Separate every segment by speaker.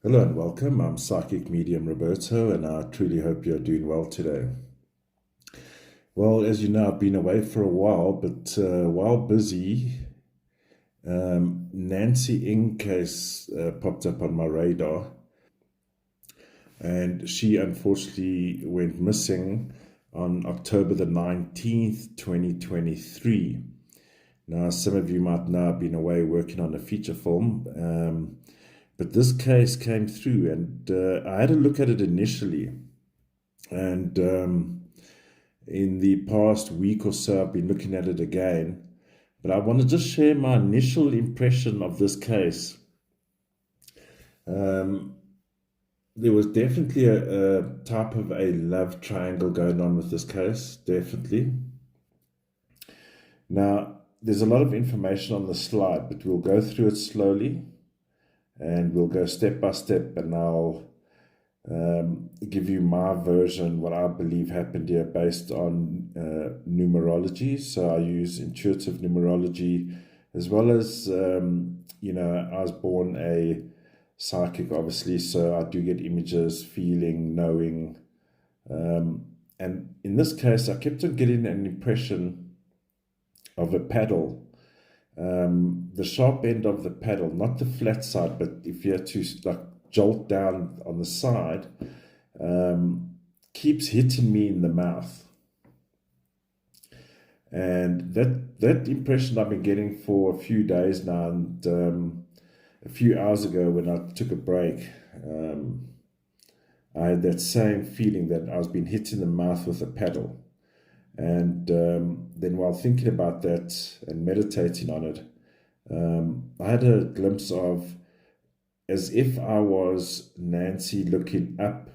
Speaker 1: Hello and welcome. I'm Psychic Medium Roberto, and I truly hope you're doing well today. Well, as you know, I've been away for a while, but while busy, Nancy Ing case popped up on my radar, and she unfortunately went missing on October the 19th, 2023. Now, some of you might know I've been away working on a feature film, but this case came through, and I had a look at it initially. And in the past week or so, I've been looking at it again. But I want to just share my initial impression of this case. Um, there was definitely a type of a love triangle going on with this case, definitely. Now, there's a lot of information on the slide, but we'll go through it slowly and we'll go step by step, and I'll give you my version, what I believe happened here based on numerology. So I use intuitive numerology as well as, I was born a psychic, obviously, so I do get images, feeling, knowing. And in this case, I kept on getting an impression of a paddle. The sharp end of the paddle, not the flat side, but if you had to like jolt down on the side, keeps hitting me in the mouth. And that impression I've been getting for a few days now. And a few hours ago when I took a break, I had that same feeling that I was being hit in the mouth with a paddle. And then while thinking about that and meditating on it, I had a glimpse of as if I was Nancy looking up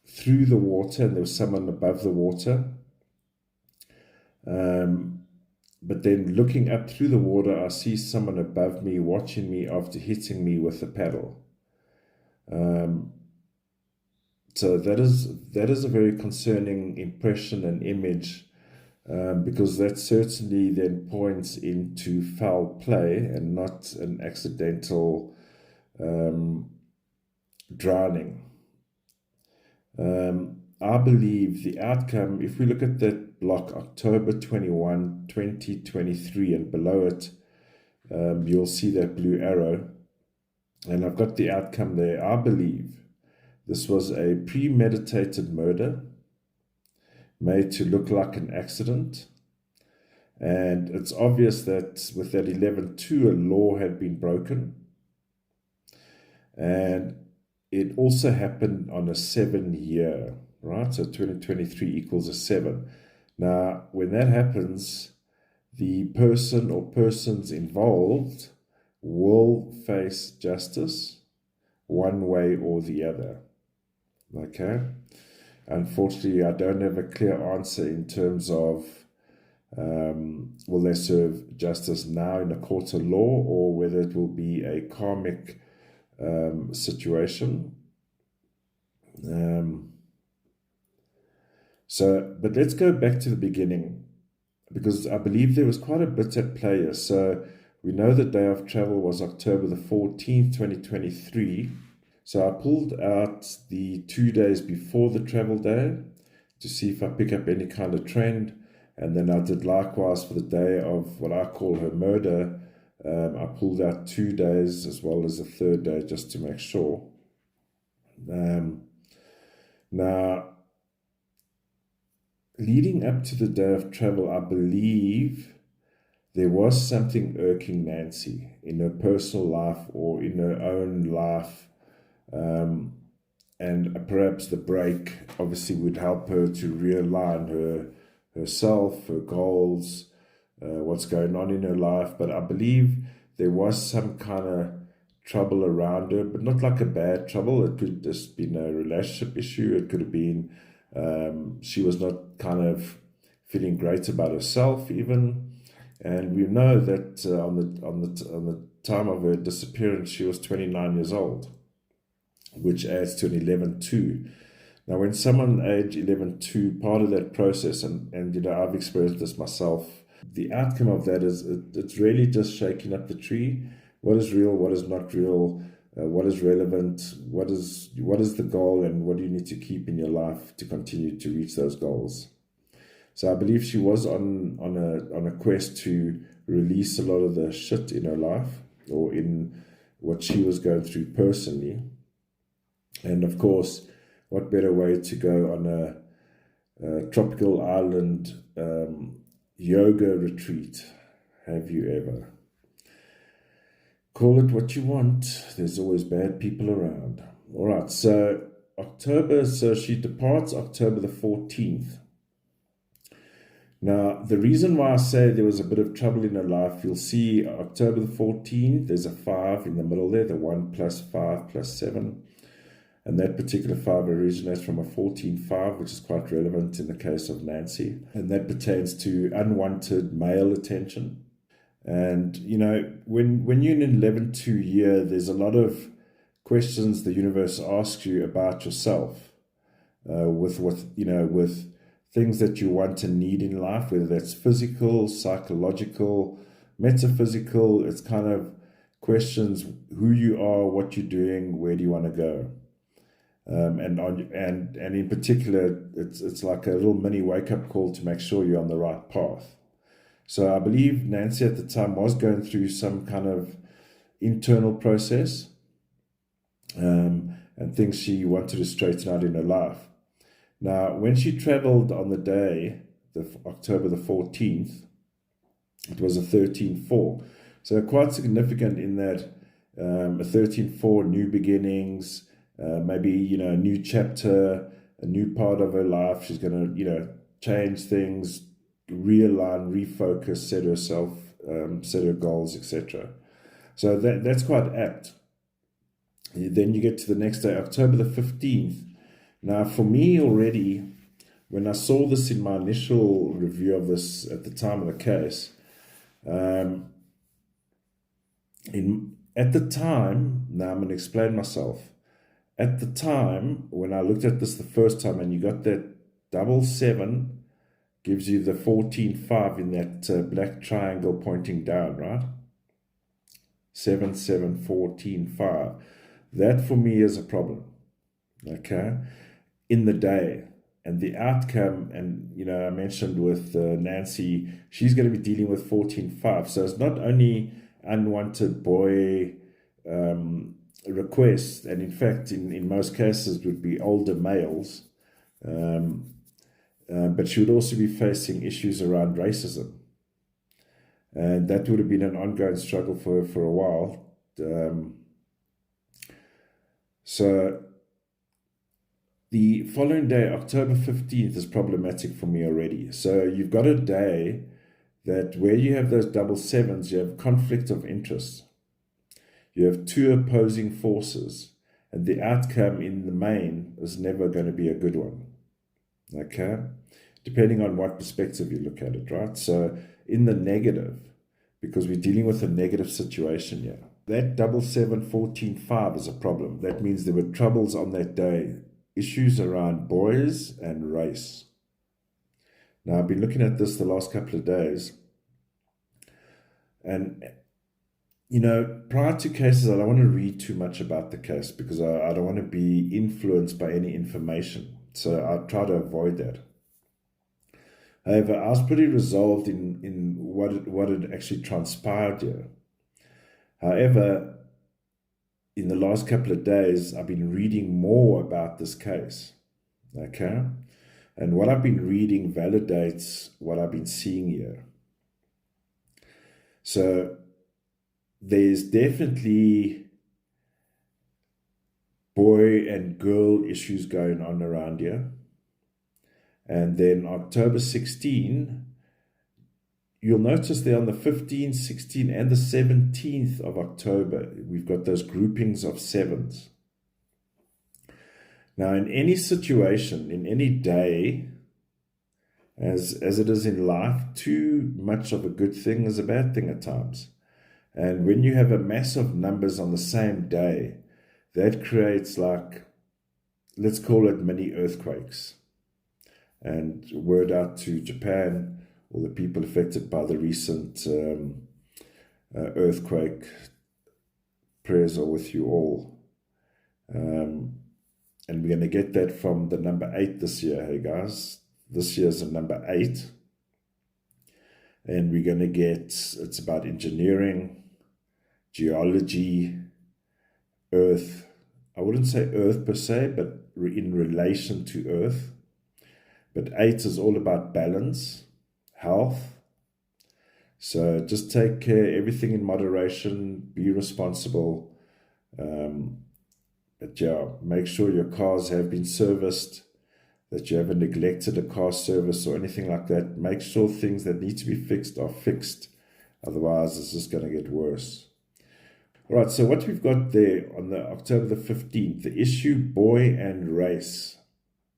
Speaker 1: through the water and there was someone above the water. But then looking up through the water, I see someone above me watching me after hitting me with the paddle. So that is a very concerning impression and image, because that certainly then points into foul play and not an accidental drowning. I believe the outcome, if we look at that block, October 21, 2023, and below it, you'll see that blue arrow. And I've got the outcome there. I believe this was a premeditated murder made to look like an accident. And it's obvious that with that 11-2, a law had been broken. And it also happened on a 7-year, right? So 2023 equals a 7. Now, when that happens, the person or persons involved will face justice one way or the other. Okay? Unfortunately, I don't have a clear answer in terms of will they serve justice now in a court of law, or whether it will be a karmic situation. But let's go back to the beginning, because I believe there was quite a bit at play here. So we know the day of travel was October the 14th, 2023. So I pulled out the 2 days before the travel day to see if I pick up any kind of trend. And then I did likewise for the day of what I call her murder. I pulled out 2 days as well as the third day just to make sure. Now, leading up to the day of travel, I believe there was something irking Nancy in her personal life or in her own life. And perhaps the break obviously would help her to realign herself, her goals, what's going on in her life. But I believe there was some kind of trouble around her, but not like a bad trouble. It could have just been a relationship issue. It could have been she was not kind of feeling great about herself even. And we know that on the time of her disappearance, she was 29 years old, which adds to an 11-2. Now, when someone age 11-2, part of that process, and I've experienced this myself, the outcome of that is it's really just shaking up the tree. What is real, what is not real, what is relevant, what is the goal, and what do you need to keep in your life to continue to reach those goals. So I believe she was on a quest to release a lot of the shit in her life, or in what she was going through personally. And of course, what better way to go on a tropical island yoga retreat? Have you ever? Call it what you want. There's always bad people around. All right, so she departs October the 14th. Now, the reason why I say there was a bit of trouble in her life, you'll see October the 14th, there's a 5 in the middle there, the 1 plus 5 plus 7. And that particular 5 originates from a 14-5, which is quite relevant in the case of Nancy. And that pertains to unwanted male attention. And, you know, when you're in an 11-2 year, there's a lot of questions the universe asks you about yourself, with things that you want and need in life, whether that's physical, psychological, metaphysical. It's kind of questions who you are, what you're doing, where do you want to go. And in particular, it's like a little mini wake-up call to make sure you're on the right path. So I believe Nancy at the time was going through some kind of internal process, and things she wanted to straighten out in her life. Now, when she traveled on the day, October the 14th, it was a 13-4. So quite significant in that a 13-4, new beginnings, maybe, a new chapter, a new part of her life. She's going to, change things, realign, refocus, set her goals, etc. So that's quite apt. Then you get to the next day, October the 15th. Now, for me already, when I saw this in my initial review of this at the time of the case, at the time, now I'm going to explain myself. At the time, when I looked at this the first time, and you got that 7, gives you the 14-5 in that black triangle pointing down, right? 7, 7, 14, 5. That for me is a problem, okay? In the day. And the outcome, and I mentioned with Nancy, she's going to be dealing with 14-5. So it's not only unwanted boy requests, and in fact, in most cases, would be older males. But she would also be facing issues around racism. And that would have been an ongoing struggle for her for a while. So the following day, October 15th, is problematic for me already. So you've got a day that where you have those 7s, you have conflict of interest. You have two opposing forces, and the outcome in the main is never going to be a good one. Okay? Depending on what perspective you look at it, right? So in the negative, because we're dealing with a negative situation here, that 7, 14, 5 is a problem. That means there were troubles on that day, issues around boys and race. Now, I've been looking at this the last couple of days, and prior to cases, I don't want to read too much about the case because I don't want to be influenced by any information. So I try to avoid that. However, I was pretty resolved in what had actually transpired here. However, in the last couple of days, I've been reading more about this case. Okay? And what I've been reading validates what I've been seeing here. So there's definitely boy and girl issues going on around here. And then October 16, you'll notice there on the 15th, 16th, and the 17th of October, we've got those groupings of 7s. Now, in any situation, in any day, as it is in life, too much of a good thing is a bad thing at times. And when you have a mass of numbers on the same day, that creates let's call it mini earthquakes. And word out to Japan, or the people affected by the recent earthquake, prayers are with you all. And we're going to get that from the number 8 this year, hey guys. This year's a number 8. And we're going to get, it's about engineering, geology, earth. I wouldn't say earth per se, but in relation to earth. But 8 is all about balance, health. So just take care, everything in moderation, be responsible. But yeah, make sure your cars have been serviced, that you haven't neglected a car service or anything like that. Make sure things that need to be fixed are fixed. Otherwise, it's just going to get worse. All right, so what we've got there on the October the 15th, the issue boy and race,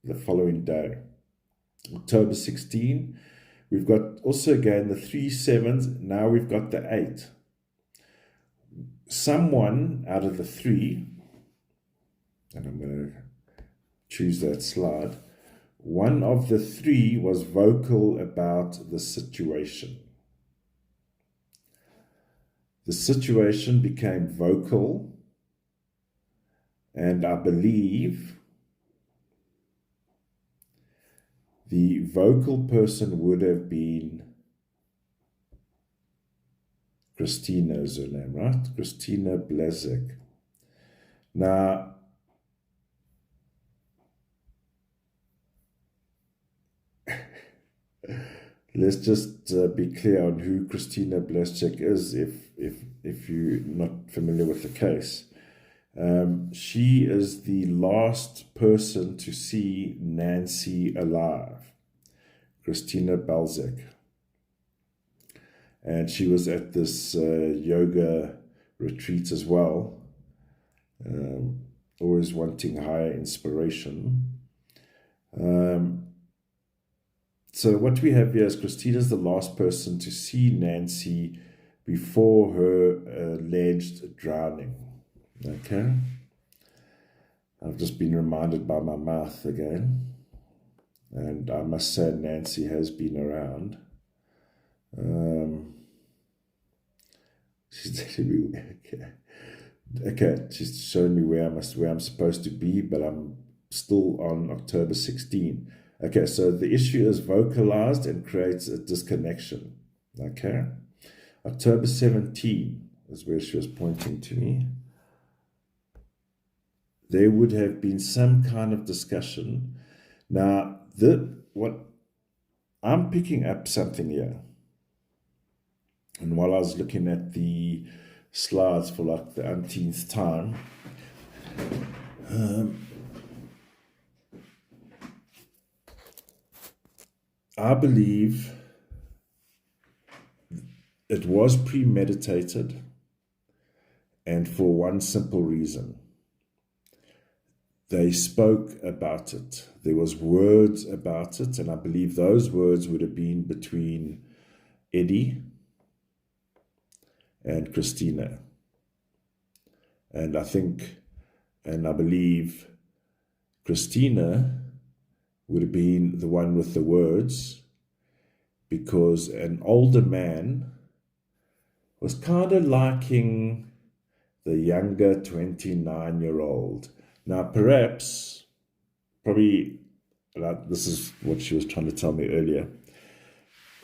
Speaker 1: the following day. October 16, we've got also again the 3 7s. Now we've got the 8. Someone out of the 3, and I'm going to choose that slide. One of the 3 was vocal about the situation. The situation became vocal, and I believe the vocal person would have been Christina, is her name, right? Christina Blazek. Now, let's just be clear on who Christina Blazek is if you're not familiar with the case. She is the last person to see Nancy alive, Christina Blazek. And she was at this yoga retreat as well, always wanting higher inspiration. So what we have here is Christina's the last person to see Nancy before her alleged drowning. Okay? I've just been reminded by my mouth again. And I must say Nancy has been around. She's actually, okay, she's showing me where I'm supposed to be, but I'm still on October 16. Okay, so the issue is vocalized and creates a disconnection. Okay, October 17 is where she was pointing to me. There would have been some kind of discussion. Now, what I'm picking up something here. And while I was looking at the slides for like the umpteenth time, I believe it was premeditated, and for one simple reason. They spoke about it. There was words about it, and I believe those words would have been between Eddie and Christina. And I believe Christina would have been the one with the words, because an older man was kind of liking the younger 29-year-old. Now, probably, this is what she was trying to tell me earlier.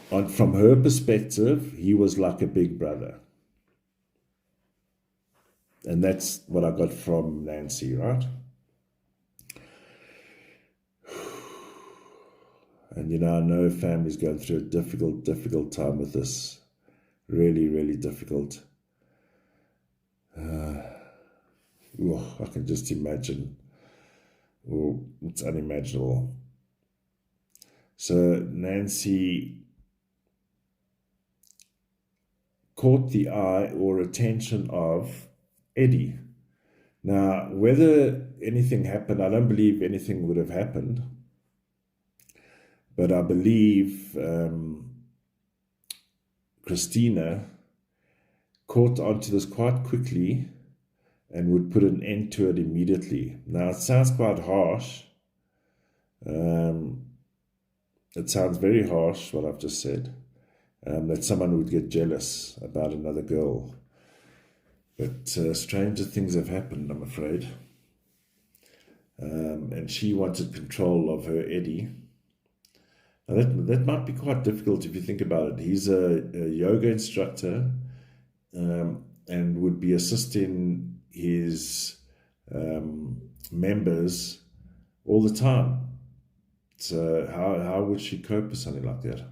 Speaker 1: From her perspective, he was like a big brother. And that's what I got from Nancy, right? And, I know family's going through a difficult time with this. Really, really difficult. I can just imagine. It's unimaginable. So Nancy caught the eye or attention of Eddie. Now, whether anything happened, I don't believe anything would have happened. But I believe Christina caught onto this quite quickly and would put an end to it immediately. Now, it sounds quite harsh. It sounds very harsh, what I've just said, that someone would get jealous about another girl. But stranger things have happened, I'm afraid. And she wanted control of her Eddie. Now that might be quite difficult if you think about it. He's a yoga instructor and would be assisting his members all the time. So how would she cope with something like that?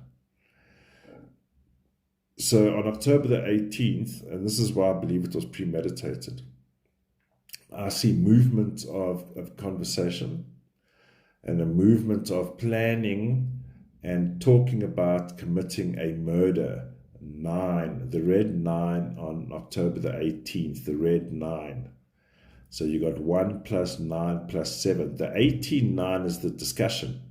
Speaker 1: So on October the 18th, and this is why I believe it was premeditated, I see movement of conversation and a movement of planning and talking about committing a murder. 9, the red 9 on October the 18th, the red 9. So you got 1 plus 9 plus 7. The 18-9 is the discussion.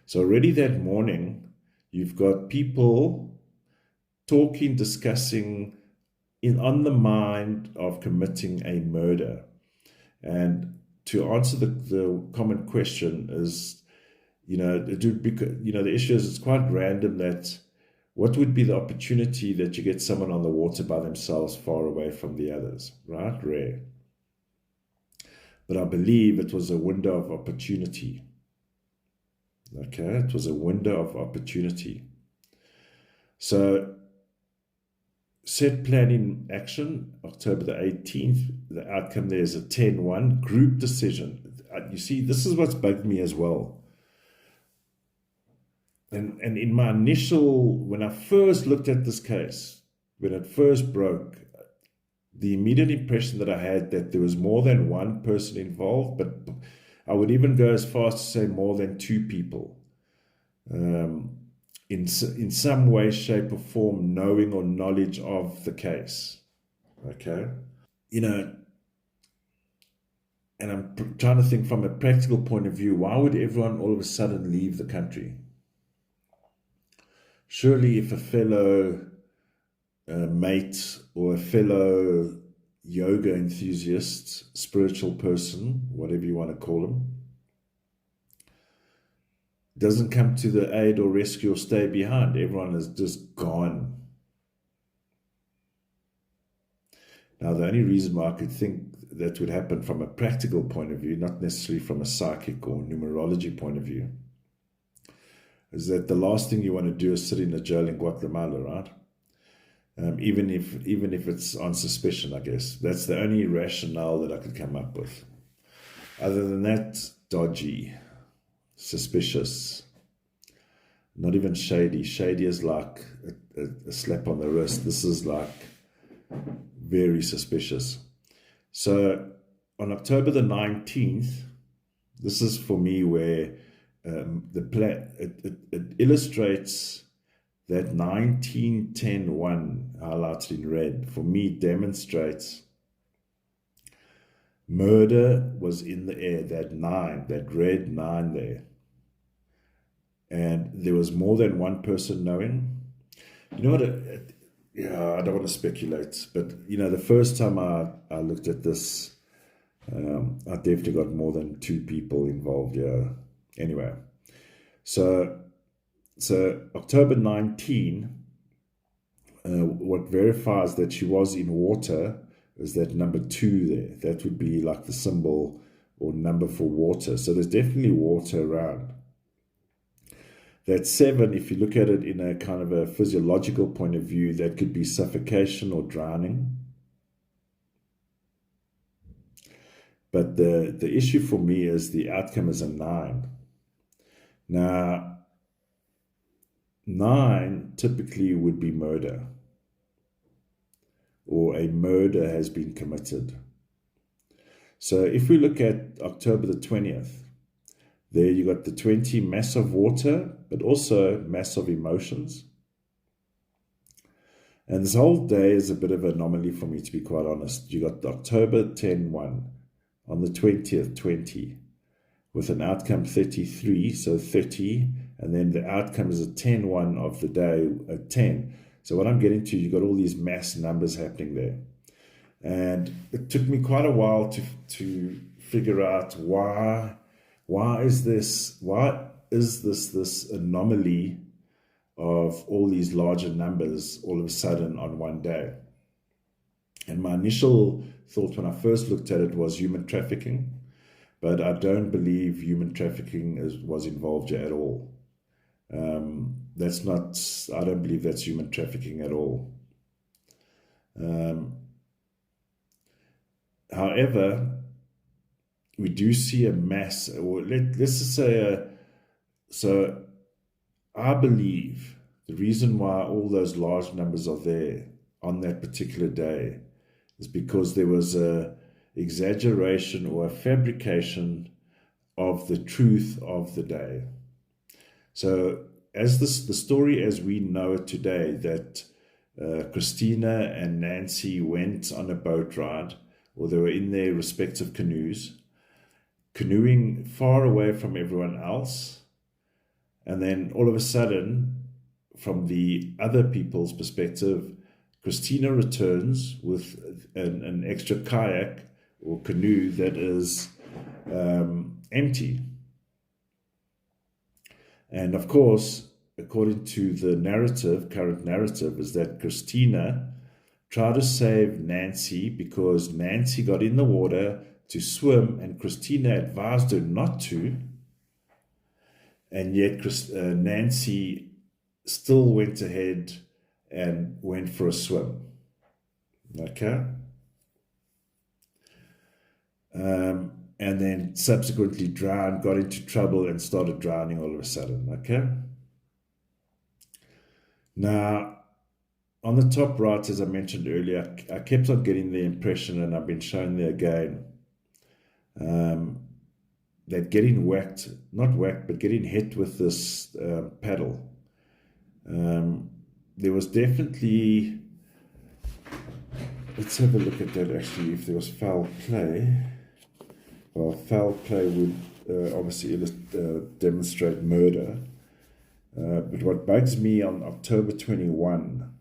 Speaker 1: So already that morning, you've got people talking, discussing on the mind of committing a murder. And to answer the common question is, the issue is it's quite random that what would be the opportunity that you get someone on the water by themselves far away from the others, right? Rare. But I believe it was a window of opportunity. Okay, it was a window of opportunity. So set plan in action, October the 18th. The outcome there is a 10-1, group decision. You see, this is what's bugged me as well. And in my when I first looked at this case, when it first broke, the immediate impression that I had that there was more than one person involved, but I would even go as far as to say more than 2 people. In some way, shape, or form, knowing or knowledge of the case. Okay? And I'm trying to think from a practical point of view, why would everyone all of a sudden leave the country? Surely if a fellow mate or a fellow yoga enthusiast, spiritual person, whatever you want to call him, doesn't come to the aid or rescue or stay behind, everyone is just gone. Now, the only reason why I could think that would happen from a practical point of view, not necessarily from a psychic or numerology point of view, is that the last thing you want to do is sit in a jail in Guatemala, right? Even if it's on suspicion, I guess. That's the only rationale that I could come up with. Other than that, dodgy, suspicious, not even shady. Shady is like a slap on the wrist. This is like very suspicious. So on October the 19th, this is for me where it illustrates that 19-10-1 highlighted in red, for me, demonstrates murder was in the air, that 9, that red 9 there. And there was more than one person knowing. You know what? I don't want to speculate, but the first time I looked at this, I definitely got more than 2 people involved. Yeah. Anyway, so October 19, what verifies that she was in water is that number 2 there. That would be like the symbol or number for water. So there's definitely water around. That 7, if you look at it in a kind of a physiological point of view, that could be suffocation or drowning. But the issue for me is the outcome is a 9. Now, 9 typically would be murder, or a murder has been committed. So if we look at October the 20th, there you got the 20, mass of water, but also mass of emotions. And this whole day is a bit of an anomaly for me, to be quite honest. You got the October 10-1, on the 20th, 20, with an outcome 33, so 30, and then the outcome is a 10-1 of the day, a 10. So what I'm getting to, you got all these mass numbers happening there. And it took me quite a while to figure out why is this anomaly of all these larger numbers all of a sudden on one day. And my initial thought when I first looked at it was human trafficking, but I don't believe human trafficking was involved here at all. That's not, I don't believe that's human trafficking at all. However, we do see a mass, or let's just say, so I believe the reason why all those large numbers are there on that particular day is because there was a exaggeration or a fabrication of the truth of the day. So as the story as we know it today, that Christina and Nancy went on a boat ride, or they were in their respective canoes, canoeing far away from everyone else, and then all of a sudden, from the other people's perspective, Christina returns with an extra kayak or canoe that is empty. And of course, according to the narrative, current narrative, is that Christina tried to save Nancy because Nancy got in the water to swim and Christina advised her not to. And yet Nancy still went ahead and went for a swim. Okay? And then subsequently drowned, got into trouble, and started drowning all of a sudden. Okay? Now, on the top right, as I mentioned earlier, I kept on getting the impression, and I've been shown there again, that getting whacked, not whacked, but getting hit with this paddle, there was definitely, let's have a look at that actually, if there was foul play. Well, foul play would obviously demonstrate murder. But what bugs me on October 21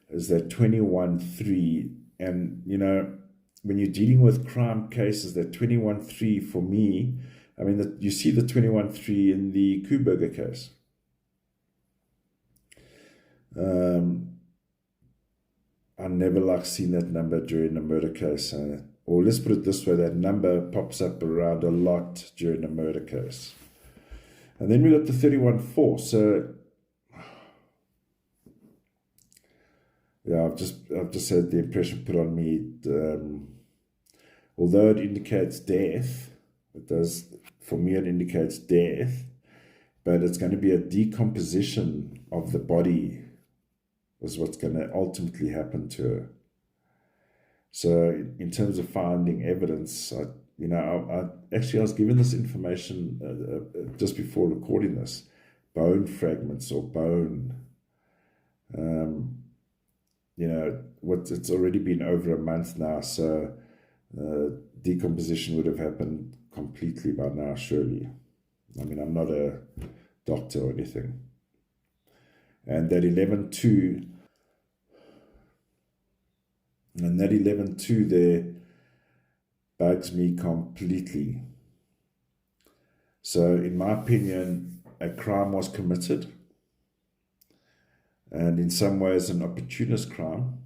Speaker 1: is that 21-3, and you know, when you're dealing with crime cases, that 21-3 for me, I mean, you see the 21-3 in the Kuhberger case. I never like seeing that number during a murder case. Or let's put it this way, that number pops up around a lot during a murder case. And then we got the 31-4. So, yeah, I've just had the impression put on me, although it indicates death, it does, for me it indicates death, but it's going to be a decomposition of the body is what's going to ultimately happen to her. So in terms of finding evidence, I was given this information just before recording this, bone fragments or bone, it's already been over a month now, so decomposition would have happened completely by now, surely. I mean, I'm not a doctor or anything. And that 11-2, there bugs me completely. So in my opinion, a crime was committed, and in some ways an opportunist crime.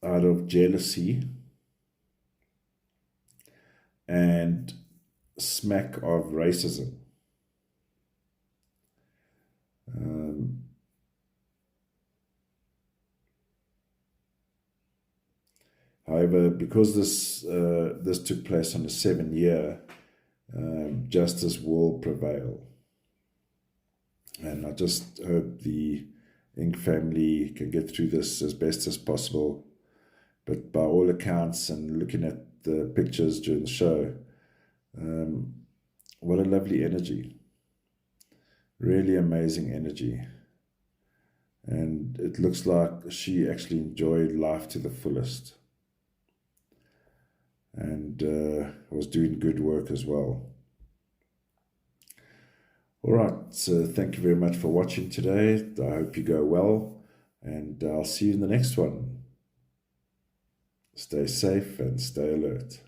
Speaker 1: Out of jealousy and smack of racism. However, because this took place on a 7-year, justice will prevail. And I just hope the Inc. family can get through this as best as possible. But by all accounts, and looking at the pictures during the show, what a lovely energy. Really amazing energy. And it looks like she actually enjoyed life to the fullest. And was doing good work as well. All right, so thank you very much for watching today. I hope you go well, and I'll see you in the next one. Stay safe and stay alert.